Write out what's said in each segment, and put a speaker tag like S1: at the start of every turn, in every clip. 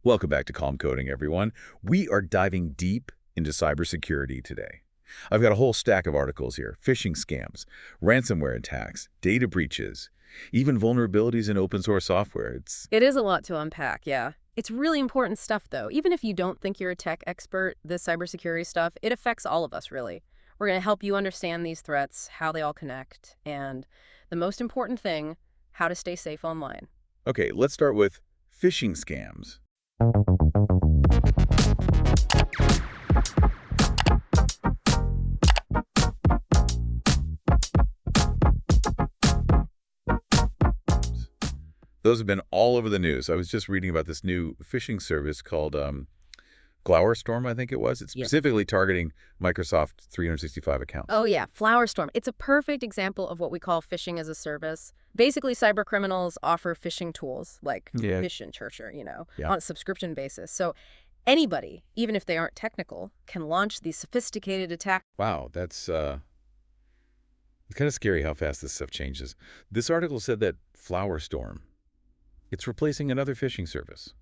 S1: Welcome back to Calm Coding, everyone. We are diving deep into cybersecurity today. I've got a whole stack of articles here: phishing scams, ransomware attacks, data breaches, even vulnerabilities in open source software.
S2: It is a lot to unpack, yeah. It's really important stuff, though. Even if you don't think you're a tech expert, this cybersecurity stuff, it affects all of us, really. We're going to help you understand these threats, how they all connect, and the most important thing, how to stay safe online.
S1: Okay, let's start with phishing scams. Those have been all over the news. I was just reading about this new phishing service called FlowerStorm, I think it was. It's
S2: Yeah.
S1: specifically targeting Microsoft 365 accounts.
S2: Oh, yeah, FlowerStorm. It's a perfect example of what we call phishing-as-a-service. Basically, cybercriminals offer phishing tools like
S1: Yeah.
S2: Mission Churcher,
S1: Yeah.
S2: on a subscription basis. So anybody, even if they aren't technical, can launch these sophisticated attacks.
S1: Wow, it's kind of scary how fast this stuff changes. This article said that FlowerStorm, it's replacing another phishing service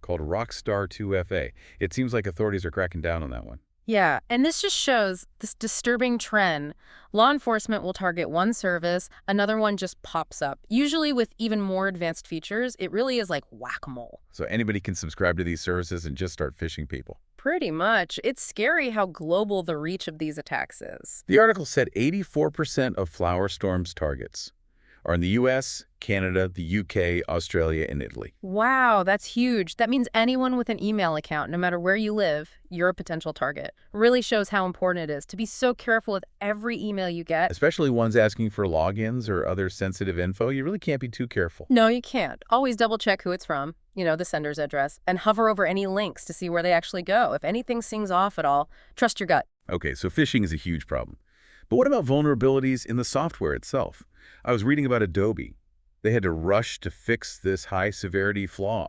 S1: called Rockstar2FA. It seems like authorities are cracking down on that one.
S2: Yeah, and this just shows this disturbing trend. Law enforcement will target one service, another one just pops up, usually with even more advanced features. It really is like whack-a-mole.
S1: So anybody can subscribe to these services and just start phishing people.
S2: Pretty much. It's scary how global the reach of these attacks is.
S1: The article said 84% of FlowerStorm's targets are in the US, Canada, the UK, Australia, and Italy.
S2: Wow, that's huge. That means anyone with an email account, no matter where you live, you're a potential target. Really shows how important it is to be so careful with every email you get.
S1: Especially ones asking for logins or other sensitive info. You really can't be too careful.
S2: No, you can't. Always double check who it's from, the sender's address, and hover over any links to see where they actually go. If anything sings off at all, trust your gut.
S1: Okay, so phishing is a huge problem. But what about vulnerabilities in the software itself? I was reading about Adobe. They had to rush to fix this high-severity flaw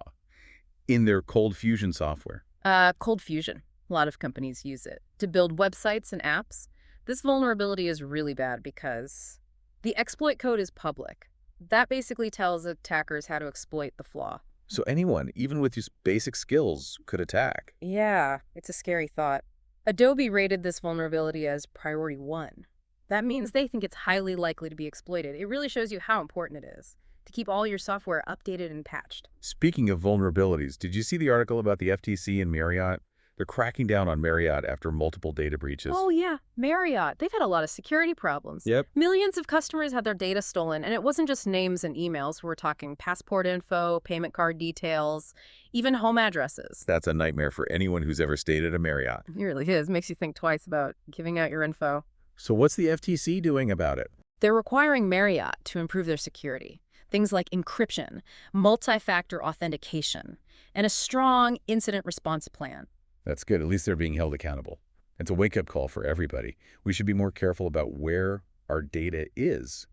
S1: in their ColdFusion software.
S2: ColdFusion. A lot of companies use it to build websites and apps. This vulnerability is really bad because the exploit code is public. That basically tells attackers how to exploit the flaw.
S1: So anyone, even with just basic skills, could attack.
S2: Yeah, it's a scary thought. Adobe rated this vulnerability as priority 1. That means they think it's highly likely to be exploited. It really shows you how important it is to keep all your software updated and patched.
S1: Speaking of vulnerabilities, did you see the article about the FTC and Marriott? They're cracking down on Marriott after multiple data breaches.
S2: Oh yeah, Marriott. They've had a lot of security problems.
S1: Yep.
S2: Millions of customers had their data stolen, and it wasn't just names and emails. We're talking passport info, payment card details, even home addresses.
S1: That's a nightmare for anyone who's ever stayed at a Marriott.
S2: It really is. Makes you think twice about giving out your info.
S1: So what's the FTC doing about it?
S2: They're requiring Marriott to improve their security. Things like encryption, multi-factor authentication, and a strong incident response plan.
S1: That's good. At least they're being held accountable. It's a wake-up call for everybody. We should be more careful about where our data is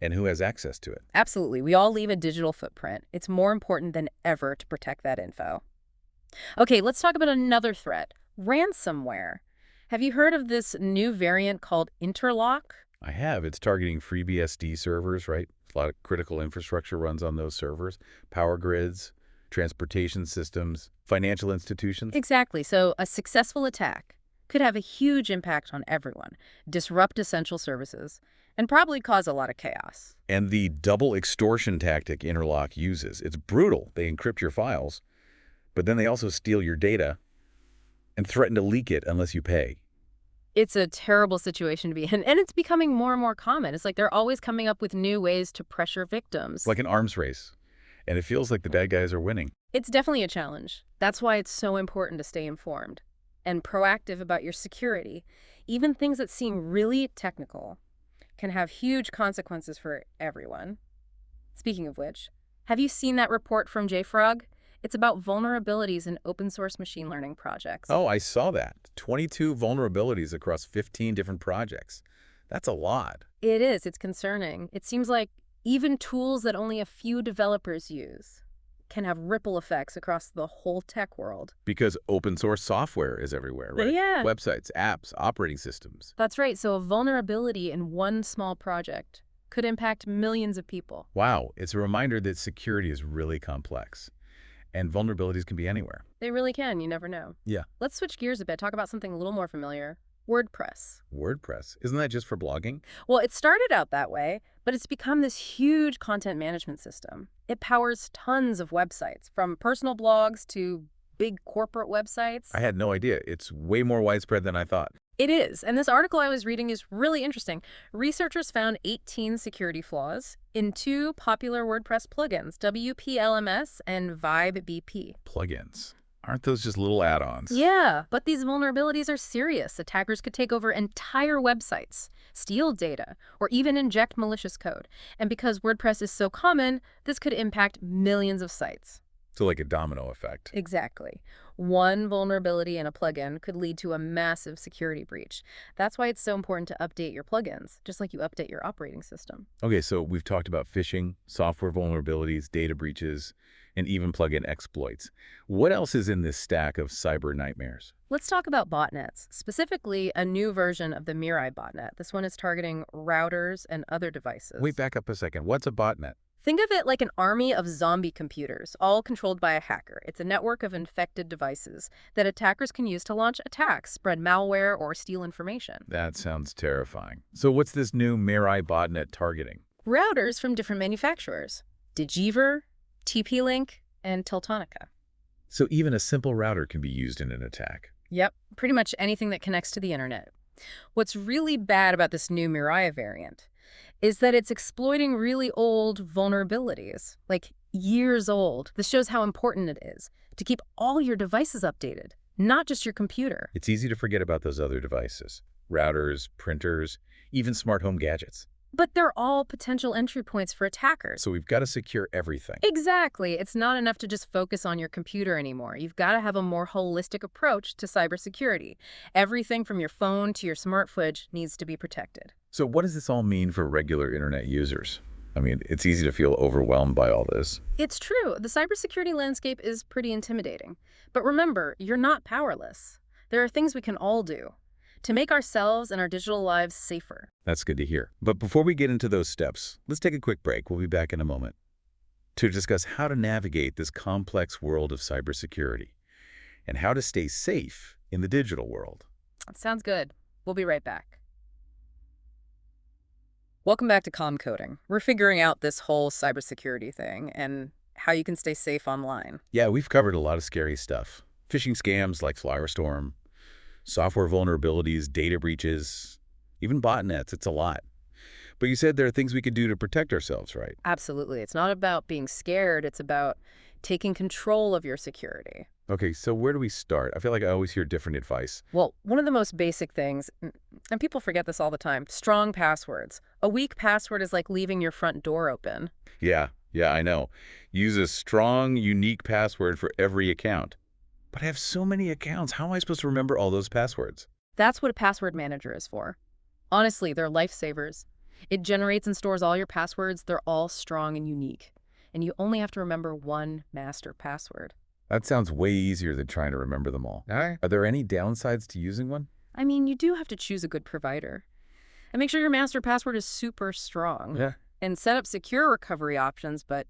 S1: and who has access to it.
S2: Absolutely. We all leave a digital footprint. It's more important than ever to protect that info. Okay, let's talk about another threat, ransomware. Have you heard of this new variant called Interlock?
S1: I have. It's targeting FreeBSD servers, right? A lot of critical infrastructure runs on those servers. Power grids, transportation systems, financial institutions.
S2: Exactly. So a successful attack could have a huge impact on everyone, disrupt essential services, and probably cause a lot of chaos.
S1: And the double extortion tactic Interlock uses. It's brutal. They encrypt your files, but then they also steal your data and threaten to leak it unless you pay.
S2: It's a terrible situation to be in, and it's becoming more and more common. It's like they're always coming up with new ways to pressure victims.
S1: It's like an arms race, and it feels like the bad guys are winning.
S2: It's definitely a challenge. That's why it's so important to stay informed and proactive about your security. Even things that seem really technical can have huge consequences for everyone. Speaking of which, have you seen that report from JFrog? It's about vulnerabilities in open source machine learning projects.
S1: Oh, I saw that. 22 vulnerabilities across 15 different projects. That's a lot.
S2: It is. It's concerning. It seems like even tools that only a few developers use can have ripple effects across the whole tech world.
S1: Because open source software is everywhere, right?
S2: Yeah.
S1: Websites, apps, operating systems.
S2: That's right. So a vulnerability in one small project could impact millions of people.
S1: Wow, it's a reminder that security is really complex. And vulnerabilities can be anywhere.
S2: They really can. You never know.
S1: Yeah.
S2: Let's switch gears a bit. Talk about something a little more familiar. WordPress.
S1: WordPress. Isn't that just for blogging?
S2: Well, it started out that way, but it's become this huge content management system. It powers tons of websites, from personal blogs to big corporate websites.
S1: I had no idea. It's way more widespread than I thought.
S2: It is, and this article I was reading is really interesting. Researchers found 18 security flaws in two popular WordPress plugins, WP-LMS and VibeBP.
S1: Plugins. Aren't those just little add-ons?
S2: Yeah, but these vulnerabilities are serious. Attackers could take over entire websites, steal data, or even inject malicious code. And because WordPress is so common, this could impact millions of sites.
S1: So like a domino effect.
S2: Exactly. One vulnerability in a plugin could lead to a massive security breach. That's why it's so important to update your plugins, just like you update your operating system.
S1: Okay, so we've talked about phishing, software vulnerabilities, data breaches, and even plugin exploits. What else is in this stack of cyber nightmares?
S2: Let's talk about botnets, specifically a new version of the Mirai botnet. This one is targeting routers and other devices.
S1: Wait, back up a second. What's a botnet?
S2: Think of it like an army of zombie computers, all controlled by a hacker. It's a network of infected devices that attackers can use to launch attacks, spread malware, or steal information.
S1: That sounds terrifying. So what's this new Mirai botnet targeting?
S2: Routers from different manufacturers: Digiver, TP-Link, and Teltonica.
S1: So even a simple router can be used in an attack.
S2: Yep, pretty much anything that connects to the internet. What's really bad about this new Mirai variant is that it's exploiting really old vulnerabilities, like years old. This shows how important it is to keep all your devices updated, not just your computer.
S1: It's easy to forget about those other devices. Routers, printers, even smart home gadgets.
S2: But they're all potential entry points for attackers.
S1: So we've got to secure everything.
S2: Exactly. It's not enough to just focus on your computer anymore. You've got to have a more holistic approach to cybersecurity. Everything from your phone to your smart fridge needs to be protected.
S1: So what does this all mean for regular internet users? I mean, it's easy to feel overwhelmed by all this.
S2: It's true. The cybersecurity landscape is pretty intimidating. But remember, you're not powerless. There are things we can all do to make ourselves and our digital lives safer.
S1: That's good to hear. But before we get into those steps, let's take a quick break. We'll be back in a moment to discuss how to navigate this complex world of cybersecurity and how to stay safe in the digital world.
S2: Sounds good. We'll be right back. Welcome back to Coding. We're figuring out this whole cybersecurity thing and how you can stay safe online.
S1: Yeah, we've covered a lot of scary stuff. Phishing scams like FlowerStorm, software vulnerabilities, data breaches, even botnets. It's a lot. But you said there are things we could do to protect ourselves, right?
S2: Absolutely. It's not about being scared. It's about taking control of your security.
S1: Okay, so where do we start? I feel like I always hear different advice.
S2: Well, one of the most basic things, and people forget this all the time, strong passwords. A weak password is like leaving your front door open.
S1: Yeah, I know. Use a strong, unique password for every account. But I have so many accounts. How am I supposed to remember all those passwords?
S2: That's what a password manager is for. Honestly, they're lifesavers. It generates and stores all your passwords. They're all strong and unique. And you only have to remember one master password.
S1: That sounds way easier than trying to remember them all. Are there any downsides to using one?
S2: I mean, you do have to choose a good provider. And make sure your master password is super strong.
S1: Yeah.
S2: And set up secure recovery options, but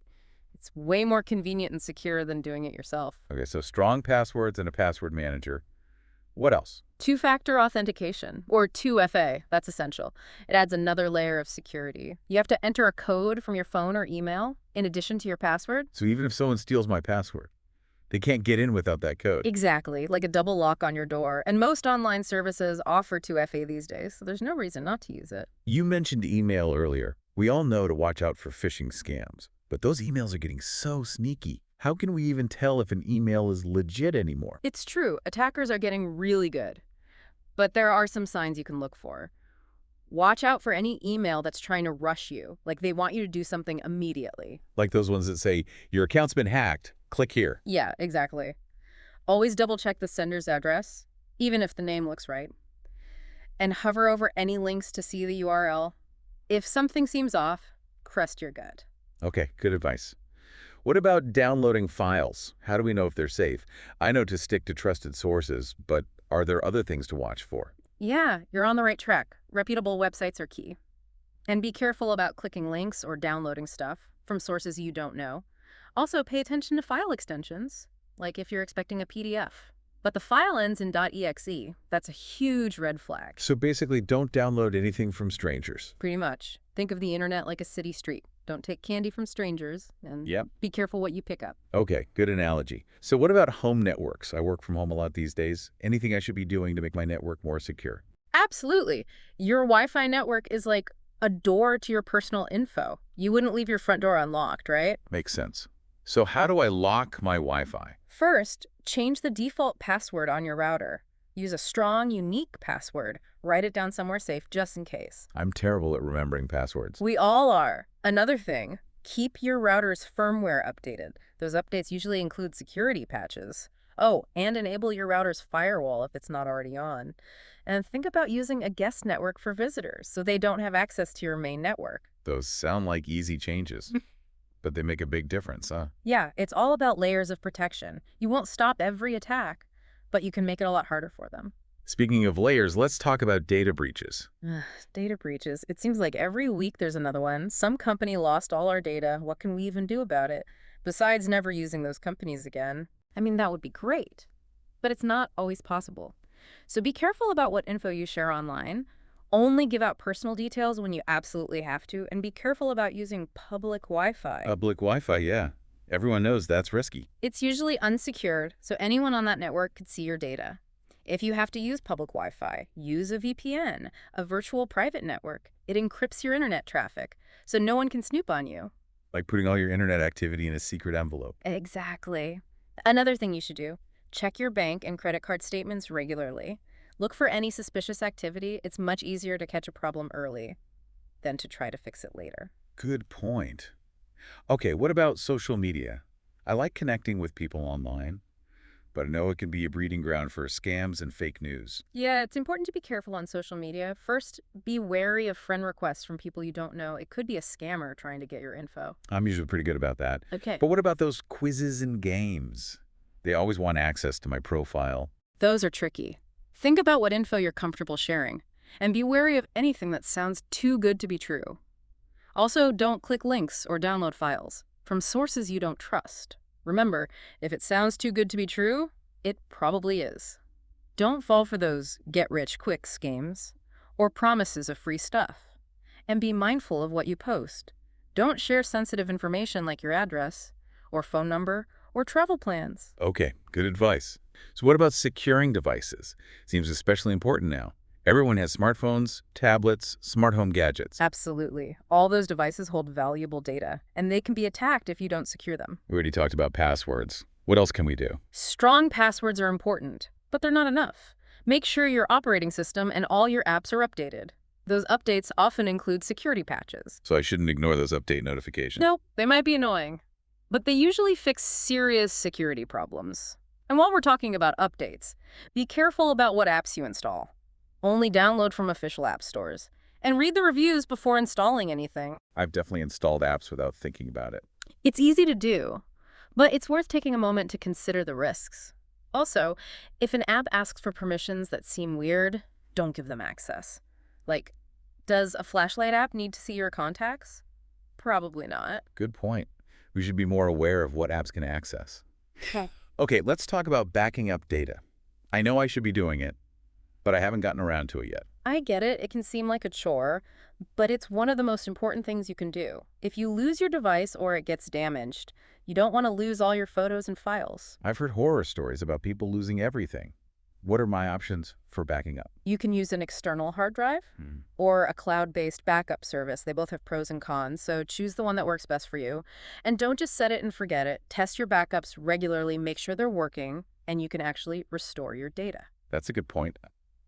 S2: it's way more convenient and secure than doing it yourself.
S1: Okay, so strong passwords and a password manager. What else?
S2: Two-factor authentication, or 2FA, that's essential. It adds another layer of security. You have to enter a code from your phone or email in addition to your password.
S1: So even if someone steals my password, they can't get in without that code.
S2: Exactly, like a double lock on your door. And most online services offer 2FA these days, so there's no reason not to use it.
S1: You mentioned email earlier. We all know to watch out for phishing scams, but those emails are getting so sneaky. How can we even tell if an email is legit anymore?
S2: It's true. Attackers are getting really good. But there are some signs you can look for. Watch out for any email that's trying to rush you, like they want you to do something immediately.
S1: Like those ones that say, your account's been hacked, click here.
S2: Yeah, exactly. Always double check the sender's address, even if the name looks right. And hover over any links to see the URL. If something seems off, trust your gut.
S1: Okay, good advice. What about downloading files? How do we know if they're safe? I know to stick to trusted sources, but are there other things to watch for?
S2: Yeah, you're on the right track. Reputable websites are key. And be careful about clicking links or downloading stuff from sources you don't know. Also, pay attention to file extensions, like if you're expecting a PDF. But the file ends in .exe. That's a huge red flag.
S1: So basically, don't download anything from strangers.
S2: Pretty much. Think of the internet like a city street. Don't take candy from strangers, and
S1: Yep.
S2: be careful what you pick up.
S1: Okay, good analogy. So what about home networks? I work from home a lot these days. Anything I should be doing to make my network more secure?
S2: Absolutely. Your Wi-Fi network is like a door to your personal info. You wouldn't leave your front door unlocked, right?
S1: Makes sense. So how do I lock my Wi-Fi?
S2: First, change the default password on your router. Use a strong, unique password. Write it down somewhere safe just in case.
S1: I'm terrible at remembering passwords.
S2: We all are. Another thing, keep your router's firmware updated. Those updates usually include security patches. Oh, and enable your router's firewall if it's not already on. And think about using a guest network for visitors so they don't have access to your main network.
S1: Those sound like easy changes, but they make a big difference, huh?
S2: Yeah, it's all about layers of protection. You won't stop every attack, but you can make it a lot harder for them.
S1: Speaking of layers, let's talk about data breaches.
S2: Data breaches. It seems like every week there's another one. Some company lost all our data. What can we even do about it? Besides never using those companies again. I mean, that would be great, but it's not always possible. So be careful about what info you share online. Only give out personal details when you absolutely have to, and be careful about using public Wi-Fi.
S1: Public Wi-Fi, yeah. Everyone knows that's risky.
S2: It's usually unsecured, so anyone on that network could see your data. If you have to use public Wi-Fi, use a VPN, a virtual private network. It encrypts your internet traffic, so no one can snoop on you.
S1: Like putting all your internet activity in a secret envelope.
S2: Exactly. Another thing you should do, check your bank and credit card statements regularly. Look for any suspicious activity. It's much easier to catch a problem early than to try to fix it later.
S1: Good point. Okay, what about social media? I like connecting with people online, but I know it can be a breeding ground for scams and fake news.
S2: Yeah, it's important to be careful on social media. First, be wary of friend requests from people you don't know. It could be a scammer trying to get your info.
S1: I'm usually pretty good about that.
S2: Okay.
S1: But what about those quizzes and games? They always want access to my profile.
S2: Those are tricky. Think about what info you're comfortable sharing, and be wary of anything that sounds too good to be true. Also, don't click links or download files from sources you don't trust. Remember, if it sounds too good to be true, it probably is. Don't fall for those get-rich-quick schemes or promises of free stuff. And be mindful of what you post. Don't share sensitive information like your address or phone number or travel plans.
S1: Okay, good advice. So what about securing devices? Seems especially important now. Everyone has smartphones, tablets, smart home gadgets.
S2: Absolutely. All those devices hold valuable data, and they can be attacked if you don't secure them.
S1: We already talked about passwords. What else can we do?
S2: Strong passwords are important, but they're not enough. Make sure your operating system and all your apps are updated. Those updates often include security patches.
S1: So I shouldn't ignore those update notifications.
S2: No, they might be annoying, but they usually fix serious security problems. And while we're talking about updates, be careful about what apps you install. Only download from official app stores. And read the reviews before installing anything.
S1: I've definitely installed apps without thinking about it.
S2: It's easy to do, but it's worth taking a moment to consider the risks. Also, if an app asks for permissions that seem weird, don't give them access. Like, does a flashlight app need to see your contacts? Probably not.
S1: Good point. We should be more aware of what apps can access. Okay, let's talk about backing up data. I know I should be doing it, but I haven't gotten around to it yet.
S2: I get it. It can seem like a chore, but it's one of the most important things you can do. If you lose your device or it gets damaged, you don't want to lose all your photos and files.
S1: I've heard horror stories about people losing everything. What are my options for backing up?
S2: You can use an external hard drive or a cloud-based backup service. They both have pros and cons, so choose the one that works best for you. And don't just set it and forget it. Test your backups regularly, make sure they're working, and you can actually restore your data.
S1: That's a good point.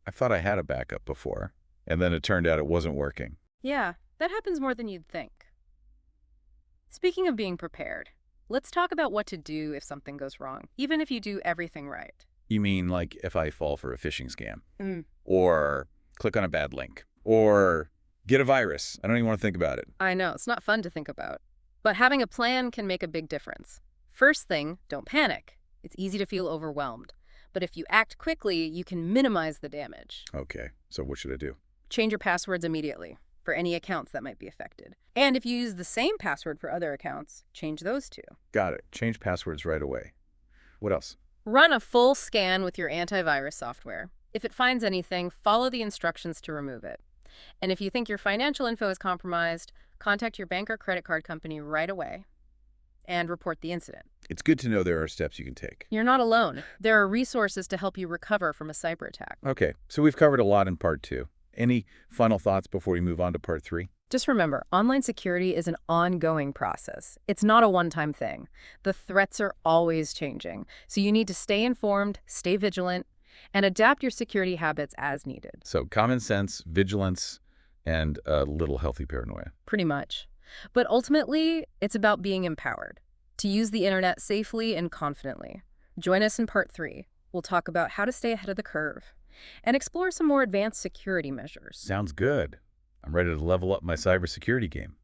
S1: I thought I had a backup before, and then it turned out it wasn't working.
S2: Yeah, that happens more than you'd think. Speaking of being prepared, let's talk about what to do if something goes wrong, even if you do everything right.
S1: You mean like if I fall for a phishing scam? Or click on a bad link? Or get a virus? I don't even want to think about it.
S2: I know, it's not fun to think about. But having a plan can make a big difference. First thing, don't panic. It's easy to feel overwhelmed. But if you act quickly, you can minimize the damage.
S1: Okay, so what should I do?
S2: Change your passwords immediately. for any accounts that might be affected. And if you use the same password for other accounts, change those too.
S1: Got it. Change passwords right away. What else?
S2: Run a full scan with your antivirus software. If it finds anything, follow the instructions to remove it. And if you think your financial info is compromised, contact your bank or credit card company right away and report the incident.
S1: It's good to know there are steps you can take.
S2: You're not alone. There are resources to help you recover from a cyber attack.
S1: Okay, so we've covered a lot in part 2. Any final thoughts before we move on to part 3?
S2: Just remember, online security is an ongoing process. It's not a one-time thing. The threats are always changing, so you need to stay informed, stay vigilant, and adapt your security habits as needed.
S1: So common sense, vigilance, and a little healthy paranoia.
S2: Pretty much. But ultimately, it's about being empowered to use the internet safely and confidently. Join us in part 3. We'll talk about how to stay ahead of the curve and explore some more advanced security measures.
S1: Sounds good. I'm ready to level up my cybersecurity game.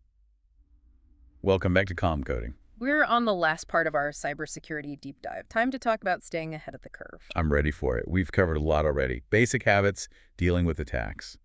S1: Welcome back to Calm Coding.
S2: We're on the last part of our cybersecurity deep dive. Time to talk about staying ahead of the curve.
S1: I'm ready for it. We've covered a lot already. Basic habits, dealing with attacks.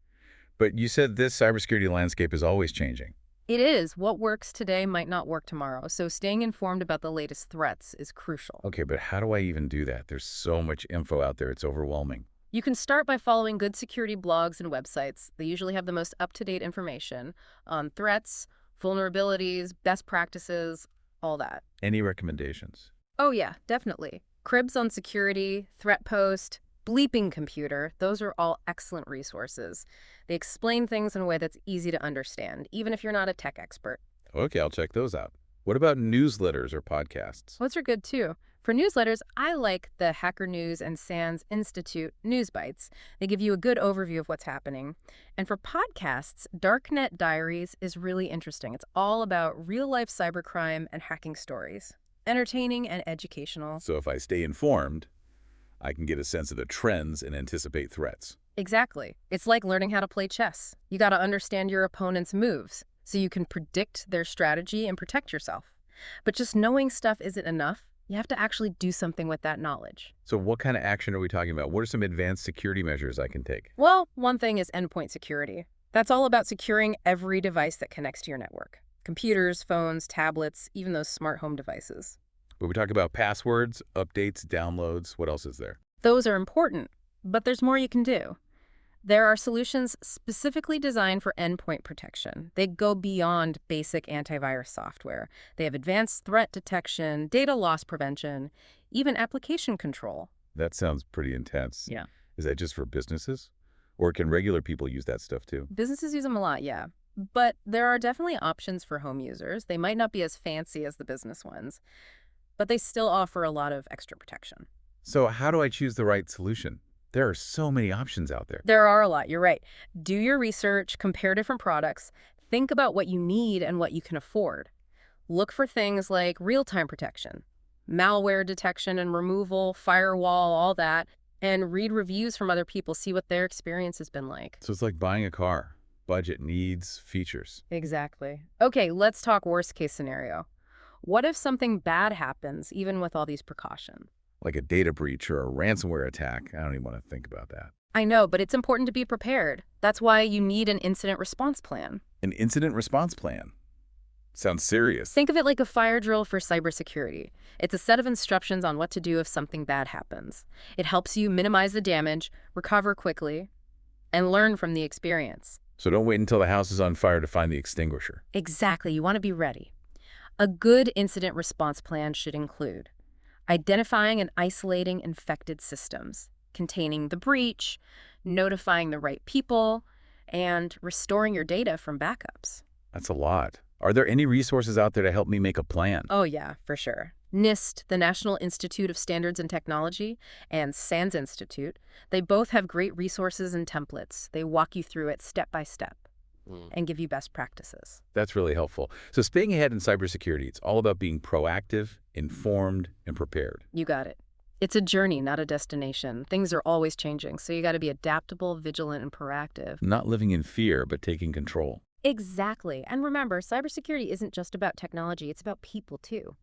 S1: But you said this cybersecurity landscape is always changing.
S2: It is. What works today might not work tomorrow, so staying informed about the latest threats is crucial.
S1: Okay, but how do I even do that? There's so much info out there, it's overwhelming.
S2: You can start by following good security blogs and websites. They usually have the most up-to-date information on threats, vulnerabilities, best practices, all that.
S1: Any recommendations?
S2: Oh yeah, definitely. Cribs on Security, Threat Post, Bleeping Computer, those are all excellent resources. They explain things in a way that's easy to understand, even if you're not a tech expert.
S1: Okay, I'll check those out. What about newsletters or podcasts?
S2: Those are good too. For newsletters, I like the Hacker News and SANS Institute News Bites. They give you a good overview of what's happening. And for podcasts, Darknet Diaries is really interesting. It's all about real-life cybercrime and hacking stories. Entertaining and educational.
S1: So if I stay informed, I can get a sense of the trends and anticipate threats.
S2: Exactly. It's like learning how to play chess. You got to understand your opponent's moves so you can predict their strategy and protect yourself. But just knowing stuff isn't enough. You have to actually do something with that knowledge.
S1: So what kind of action are we talking about? What are some advanced security measures I can take?
S2: Well, one thing is endpoint security. That's all about securing every device that connects to your network. Computers, phones, tablets, even those smart home devices.
S1: But we talk about passwords, updates, downloads. What else is there?
S2: Those are important, but there's more you can do. There are solutions specifically designed for endpoint protection. They go beyond basic antivirus software. They have advanced threat detection, data loss prevention, even application control.
S1: That sounds pretty intense.
S2: Yeah.
S1: Is that just for businesses? Or can regular people use that stuff too?
S2: Businesses use them a lot, yeah. But there are definitely options for home users. They might not be as fancy as the business ones, but they still offer a lot of extra protection.
S1: So how do I choose the right solution? There are so many options out there.
S2: There are a lot, you're right. Do your research, compare different products, think about what you need and what you can afford. Look for things like real-time protection, malware detection and removal, firewall, all that, and read reviews from other people, see what their experience has been like.
S1: So it's like buying a car. Budget, needs, features.
S2: Exactly. Okay, let's talk worst-case scenario. What if something bad happens, even with all these precautions?
S1: Like a data breach or a ransomware attack. I don't even want to think about that.
S2: I know, but it's important to be prepared. That's why you need an incident response plan.
S1: An incident response plan. Sounds serious.
S2: Think of it like a fire drill for cybersecurity. It's a set of instructions on what to do if something bad happens. It helps you minimize the damage, recover quickly, and learn from the experience.
S1: So don't wait until the house is on fire to find the extinguisher.
S2: Exactly. You want to be ready. A good incident response plan should include identifying and isolating infected systems, containing the breach, notifying the right people, and restoring your data from backups.
S1: That's a lot. Are there any resources out there to help me make a plan?
S2: Oh yeah, for sure. NIST, the National Institute of Standards and Technology, and SANS Institute, they both have great resources and templates. They walk you through it step by step and give you best practices.
S1: That's really helpful. So staying ahead in cybersecurity, it's all about being proactive, informed, and prepared.
S2: You got it. It's a journey, not a destination. Things are always changing, so you got to be adaptable, vigilant, and proactive.
S1: Not living in fear, but taking control.
S2: Exactly. And remember, cybersecurity isn't just about technology, it's about people too.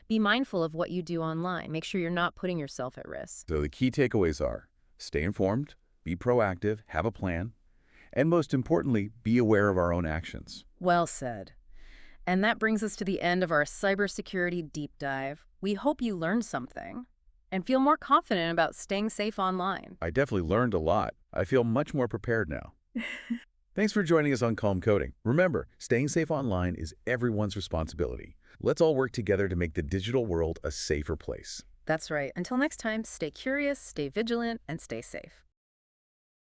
S2: Be mindful of what you do online. Make sure you're not putting yourself at risk.
S1: So the key takeaways are stay informed, be proactive, have a plan, And most importantly, be aware of our own actions.
S2: Well said. And that brings us to the end of our cybersecurity deep dive. We hope you learned something and feel more confident about staying safe online.
S1: I definitely learned a lot. I feel much more prepared now. Thanks for joining us on Calm Coding. Remember, staying safe online is everyone's responsibility. Let's all work together to make the digital world a safer place.
S2: That's right. Until next time, stay curious, stay vigilant, and stay safe.